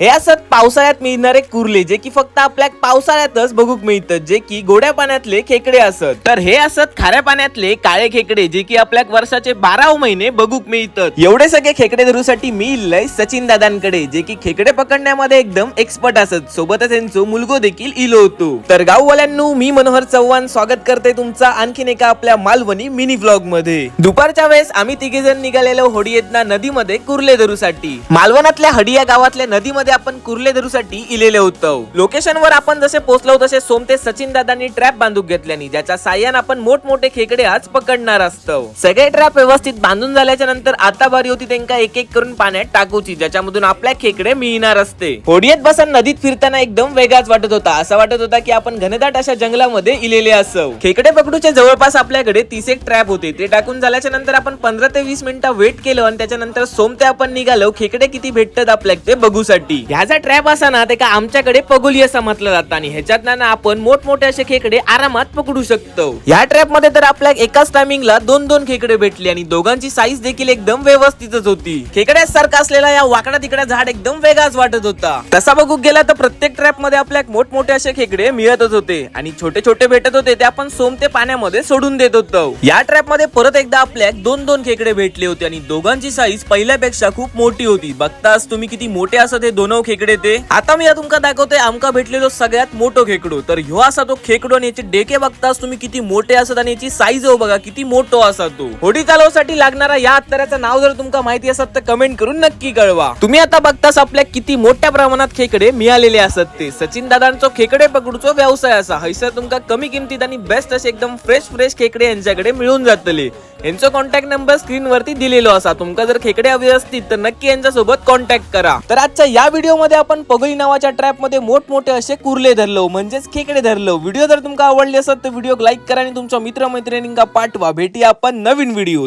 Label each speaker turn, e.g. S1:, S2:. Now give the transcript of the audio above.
S1: हे असत पावसाळ्यात मिळणारे कुर्ले, जे की फक्त आपल्या पावसाळ्यातच बघूक मिळतात, जे की गोड्या पाण्यातले खेकडे असत। तर हे असत खाऱ्या पाण्यातले काळे खेकडे, जे की आपल्या वर्षाचे 12 महिने बघूक मिळतात। एवढे सगळे खेकडे धरूसाठी मी इल्लय सचिन दादांकडे, जे की खेकडे पकडण्यामध्ये एकदम एक्सपर्ट असत। सोबतच त्यांचा मुलगो देखील इलो होतो। तर गाववाल्यांनो, मी मनोहर चव्हाण स्वागत करते तुमचा आणखीन एका आपल्या मालवणी मिनी व्लॉग मध्ये। दुपारच्या वेळेस आम्ही तिघे जण निघालेलो होडीयेतना नदीमध्ये कुर्ले धरूसाठी। मालवणातल्या हडिया गावातल्या नदीमध्ये आपण कुर्ले धरूसाठी इलेले होतो। लोकेशन वर आपण जसे पोहोचलो तसे सोमते सचिन दादांनी ट्रॅप बांधून घेतल्यानी, ज्याच्या साह्याने आपण मोठमोठे खेकडे आज पकडणार असतो। सगळे ट्रॅप व्यवस्थित बांधून झाल्याच्या नंतर आता बारी होती त्यांना एक एक करून पाण्यात टाकूची, ज्याच्यामधून आपल्या खेकडे मिळणार असते। होडीयेत बसून नदीत फिरताना एकदम वेगळाच वाटत होता। असं वाटत होता की आपण घनदाट अशा जंगलामध्ये इलेले असो। खेकडे पकडूचे जवळपास आपल्याकडे 30 एक ट्रॅप होते। ते टाकून झाल्याच्या नंतर आपण 15 ते 20 मिनिटं वेट केलं आणि त्याच्यानंतर सोमते आपण निघालो खेकडे किती भेटतात आपल्याला ते बघूसाठी। ह्याचा ट्रॅप असा ना, ते का आमच्याकडे पगोली असं म्हटलं जातं आणि ह्याच्यात ना आपण मोठमोठे असे खेकडे आरामात पकडू शकतो। ह्या ट्रॅप मध्ये तर आपल्या एकाच टायमिंगला 2-2 खेकडे भेटले आणि दोघांची साईज देखील एकदम व्यवस्थितच होती। खेकड्यासारखा असलेला या वाकडा तिकडा झाड एकदम वेगळाच वाटत होता। तसा बघू गेला तर प्रत्येक ट्रॅप मध्ये आपल्या मोठमोठे असे खेकडे मिळतच होते आणि छोटे छोटे भेटत होते, ते आपण सोमते पाण्यामध्ये सोडून देत होतो। या ट्रॅप मध्ये परत एकदा आपल्या 2-2 खेकडे भेटले होते आणि दोघांची साईज पहिल्यापेक्षा खूप मोठी होती। बघताच तुम्ही किती मोठे असत हे दोन खेकडे ते। आता मी तुमका दाखवतोय आमका भेटलेलो सगळ्यात मोठो खेकडो। तर ह्यो असा तो खेकडो आणि याचे डेके बघताच तुम्ही किती मोठे असत आणि याची साईज हो बघा किती मोठो असा तो। होडी चालवसाठी लागणारा या हत्याराचं नाव जर तुमका माहिती असत तर कमेंट करून नक्की कळवा। तुम्ही आता बघताच आपल्या किती मोठ्या प्रमाणात खेकडे मिळालेले असत ते। सचिन दादांचो खेकडे पकडूचो व्यवसाय असा हैसर तुमका कमी किमतीत आणि बेस्ट असे एकदम फ्रेश खेकडे यांच्याकडे मिळून जातले। यांचा कॉन्टॅक्ट नंबर स्क्रीन वरती दिलेलो असा। तुमका जर खेकडे हवे असतील तर नक्की यांच्या सोबत कॉन्टॅक्ट करा। तर आजच्या या व्हिडिओ मध्ये आपण पगोली नावाच्या ट्रॅप मध्ये मोठमोठे असे कुर्ले धरलो, म्हणजेच खेकडे धरलो। व्हिडिओ जर तुमका आवडली असेल तर व्हिडिओ लाईक करा आणि तुमच्या मित्रमैत्रिणींना पाठवा। भेटूया आपण नवीन व्हिडिओ।